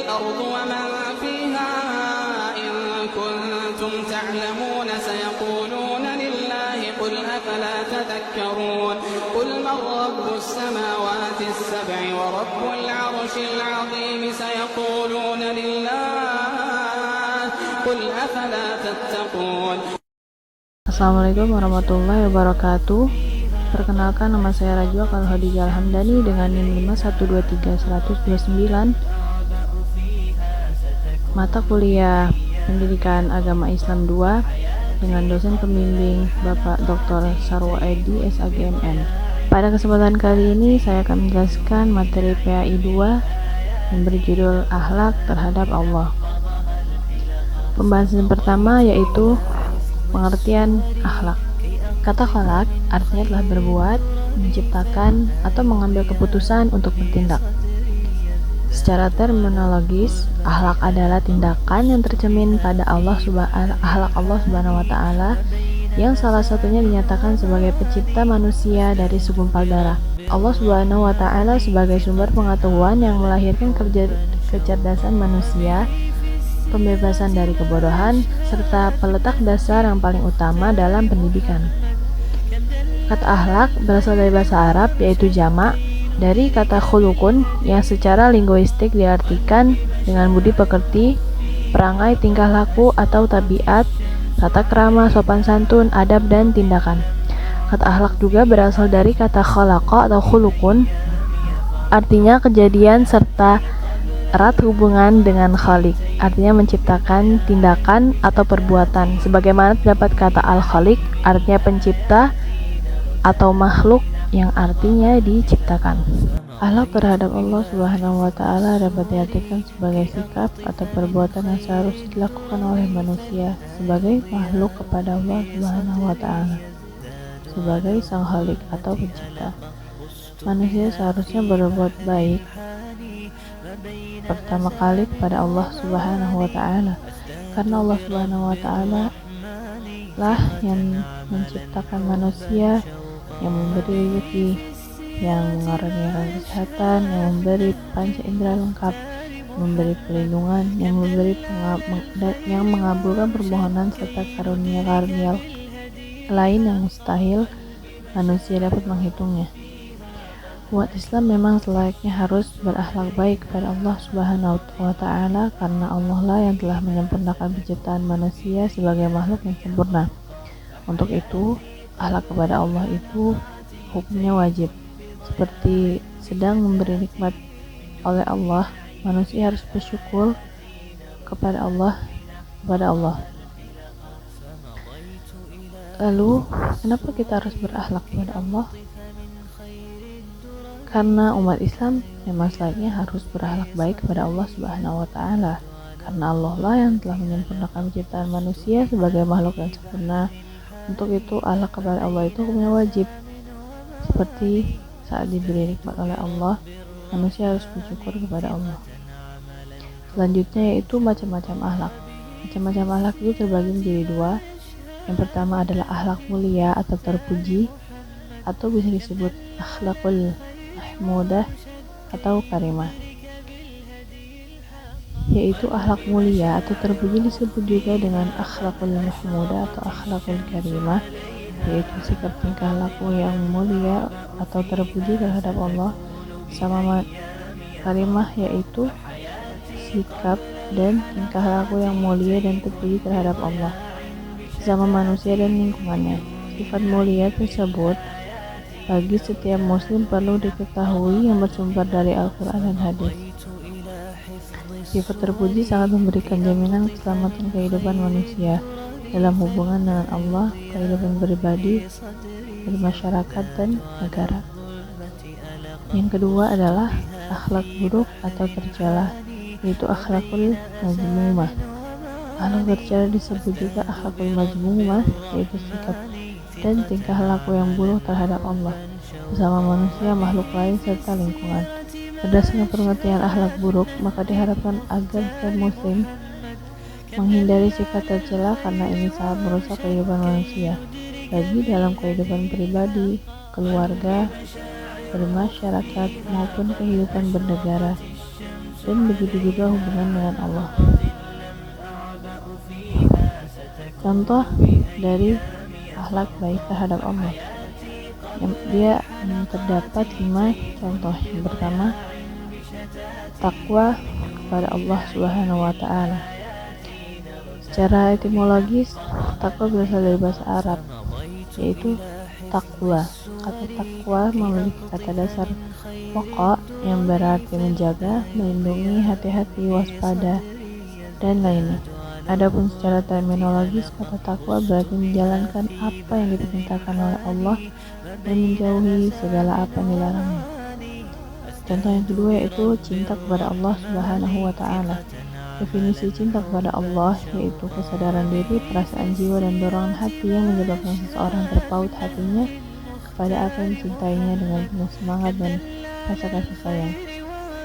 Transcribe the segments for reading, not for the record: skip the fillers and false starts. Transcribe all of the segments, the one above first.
الأرض ومن فيها إن كنتم تعلمون سيقولون لله قل أفلا تذكرون قل من رب السماوات السبع ورب العرش العظيم سيقولون لله قل أفلا تتقون. Assalamualaikum warahmatullahi wabarakatuh. Perkenalkan, nama saya Rajwa Khadijah Alhamdani dengan NIM 5123129, mata kuliah Pendidikan Agama Islam 2 dengan dosen pembimbing Bapak Dr. Sarwo Edi SAGMN. Pada kesempatan kali ini saya akan menjelaskan materi PAI 2 yang berjudul Akhlak terhadap Allah. Pembahasan pertama yaitu pengertian akhlak. Kata khalaq artinya telah berbuat, menciptakan, atau mengambil keputusan untuk bertindak. Secara terminologis, akhlak adalah tindakan yang tercermin pada akhlak Allah Subhanahu wa taala yang salah satunya dinyatakan sebagai pencipta manusia dari segumpal darah. Allah Subhanahu wa taala sebagai sumber pengetahuan yang melahirkan kecerdasan manusia, pembebasan dari kebodohan, serta peletak dasar yang paling utama dalam pendidikan. Kata akhlak berasal dari bahasa Arab yaitu jamak dari kata khulukun yang secara linguistik diartikan dengan budi pekerti, perangai, tingkah laku atau tabiat, tata krama, sopan santun, adab, dan tindakan. Kata akhlak juga berasal dari kata khalaqa atau khulukun, artinya kejadian serta erat hubungan dengan khalik, artinya menciptakan tindakan atau perbuatan, sebagaimana terdapat kata al-khaliq, artinya pencipta atau makhluk yang artinya diciptakan. Akhlak terhadap Allah Subhanahu wa taala dapat diartikan sebagai sikap atau perbuatan yang seharusnya dilakukan oleh manusia sebagai makhluk kepada Allah Subhanahu wa taala, sebagai sang khalik atau pencipta. Manusia seharusnya berbuat baik pertama kali kepada Allah Subhanahu wa taala, karena Allah Subhanahu wa taala lah yang menciptakan manusia, yang memberi rezeki, yang mengaruniakan kesehatan, yang memberi panca indera lengkap, memberi perlindungan, yang mengabulkan permohonan serta karunia-karunia lain yang mustahil manusia dapat menghitungnya. Umat Islam memang selayaknya harus berakhlak baik kepada Allah Subhanahu wa taala, karena Allah lah yang telah menyempurnakan penciptaan manusia sebagai makhluk yang sempurna. Untuk itu, akhlak kepada Allah itu hukumnya wajib. Seperti sedang memberi nikmat oleh Allah, manusia harus bersyukur kepada Allah. Lalu, kenapa kita harus berakhlak kepada Allah? Karena umat Islam memang selayaknya harus berakhlak baik kepada Allah Subhanahu wa taala, karena Allah lah yang telah menyempurnakan penciptaan manusia sebagai makhluk yang sempurna. Untuk itu, akhlak kepada Allah itu hukumnya wajib. Seperti saat diberi nikmat oleh Allah, manusia harus bersyukur kepada Allah. Selanjutnya yaitu macam-macam akhlak. Macam-macam akhlak itu terbagi menjadi dua. Yang pertama adalah akhlak mulia atau terpuji, atau bisa disebut akhlakul mahmudah atau karimah. Yaitu akhlak mulia atau terpuji disebut juga dengan akhlakul mahmudah atau akhlakul karimah, yaitu sikap tingkah laku yang mulia atau terpuji terhadap Allah, sama karimah yaitu sikap dan tingkah laku yang mulia dan terpuji terhadap Allah sama manusia dan lingkungannya. Sifat mulia tersebut bagi setiap muslim perlu diketahui yang bersumber dari Al-Quran dan hadis. Sifat terpuji sangat memberikan jaminan keselamatan kehidupan manusia dalam hubungan dengan Allah, kehidupan pribadi, bermasyarakat, dan negara. Yang kedua adalah akhlak buruk atau tercela, yaitu akhlakul mazmumah. Akhlak tercela disebut juga akhlakul mazmumah, yaitu sikap dan tingkah laku yang buruk terhadap Allah, bersama manusia, makhluk lain, serta lingkungan. Berdasarkan pengertian akhlak buruk, maka diharapkan agar setiap muslim menghindari sifat tercela karena ini sangat merusak kehidupan manusia, baik dalam kehidupan pribadi, keluarga, bermasyarakat, maupun kehidupan bernegara. dan begitu juga hubungan dengan Allah. Contoh dari akhlak baik terhadap Allah, dia terdapat 5 contoh. Yang pertama, takwa kepada Allah Subhanahu wa Ta'ala. Secara etimologis, takwa berasal dari bahasa Arab, yaitu takwa. Kata takwa memiliki kata dasar pokok yang berarti menjaga, melindungi, hati-hati, waspada, dan lainnya. Adapun secara terminologis, kata takwa berarti menjalankan apa yang diperintahkan oleh Allah dan menjauhi segala apa yang dilarangnya. Contoh yang kedua yaitu cinta kepada Allah Subhanahu wa Ta'ala. Definisi cinta kepada Allah yaitu kesadaran diri, perasaan jiwa, dan dorongan hati yang menyebabkan seseorang terpaut hatinya kepada apa yang dicintainya dengan penuh semangat dan rasa kasih sayang.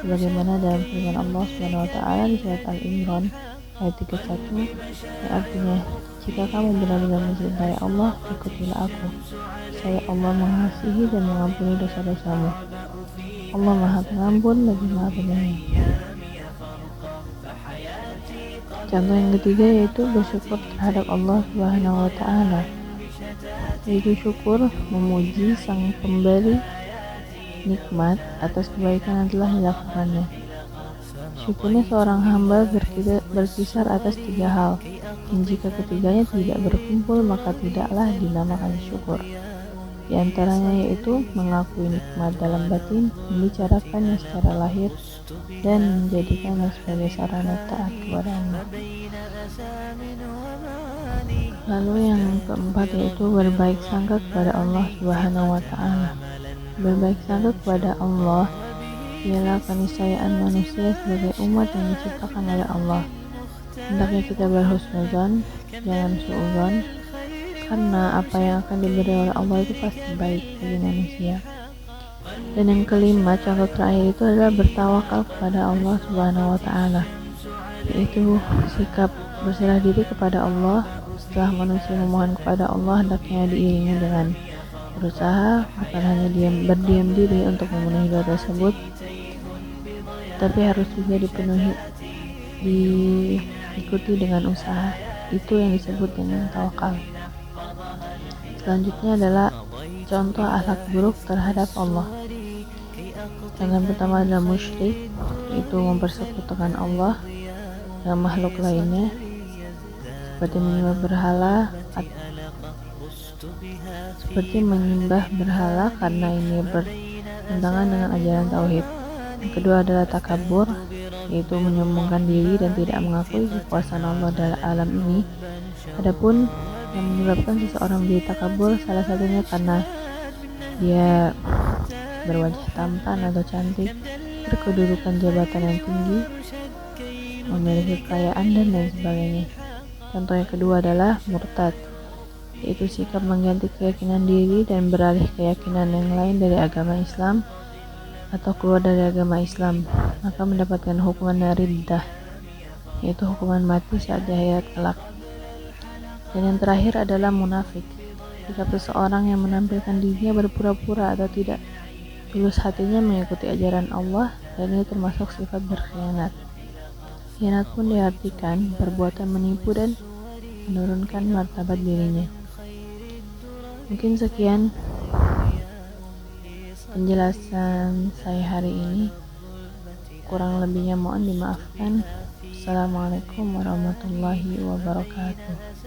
Sebagaimana dalam firman Allah Subhanahu wa Ta'ala di surat Al-Imran ayat 31 yang artinya, jika kamu benar-benar mencintai Allah, ikutilah aku. Saya Allah mengasihi dan mengampuni dosa-dosamu. Allah Maha Pengampun lagi Maha Penyayang. Contoh yang ketiga yaitu bersyukur terhadap Allah Subhanahu wa Ta'ala, yaitu syukur memuji Sang Pemberi nikmat atas kebaikan yang telah dilakukannya. Syukurnya seorang hamba berkisar atas 3 hal, dan jika ketiganya tidak berkumpul maka tidaklah dinamakan syukur. Di antaranya yaitu mengakui nikmat dalam batin, membicarakannya secara lahir, dan menjadikannya sebagai sarana taat kepada Allah. Lalu yang keempat yaitu berbaik sangka kepada Allah Subhanahu wa Ta'ala. Berbaik sangka kepada Allah ialah keniscayaan manusia sebagai umat yang diciptakan oleh Allah. Hendaknya kita berhusnuzon, jangan suudzon, karena apa yang akan diberi oleh Allah itu pasti baik bagi manusia. Dan yang kelima, contoh terakhir itu adalah bertawakal kepada Allah Subhanahu wa Ta'ala, yaitu sikap berserah diri kepada Allah. Setelah manusia memohon kepada Allah, hendaknya diiringi dengan berusaha, bukan hanya berdiam diri untuk memenuhi doa tersebut, tapi harus juga diikuti dengan usaha. Itu yang disebut dengan tawakal. Selanjutnya adalah contoh akhlak buruk terhadap Allah. Contoh yang pertama adalah musyrik, yaitu mempersekutukan Allah dengan makhluk lainnya, seperti menyembah berhala karena ini bertentangan dengan ajaran tauhid. Yang kedua adalah takabur, yaitu menyombongkan diri dan tidak mengakui kekuasaan Allah dalam alam ini. Adapun yang menyebabkan seseorang menjadi takabur salah satunya karena dia berwajah tampan atau cantik, berkedudukan jabatan yang tinggi, memiliki kekayaan, dan lain sebagainya. Contoh yang kedua adalah murtad, yaitu sikap mengganti keyakinan diri dan beralih keyakinan yang lain dari agama Islam atau keluar dari agama Islam, maka mendapatkan hukuman riddah, yaitu hukuman mati saat di akhirat kelak. Dan yang terakhir adalah munafik, sikap seseorang yang menampilkan dirinya berpura-pura atau tidak tulus hatinya mengikuti ajaran Allah, dan ini termasuk sifat berkhianat. Khianat pun diartikan perbuatan menipu dan menurunkan martabat dirinya. Mungkin sekian penjelasan saya hari ini, kurang lebihnya mohon dimaafkan. Assalamualaikum warahmatullahi wabarakatuh.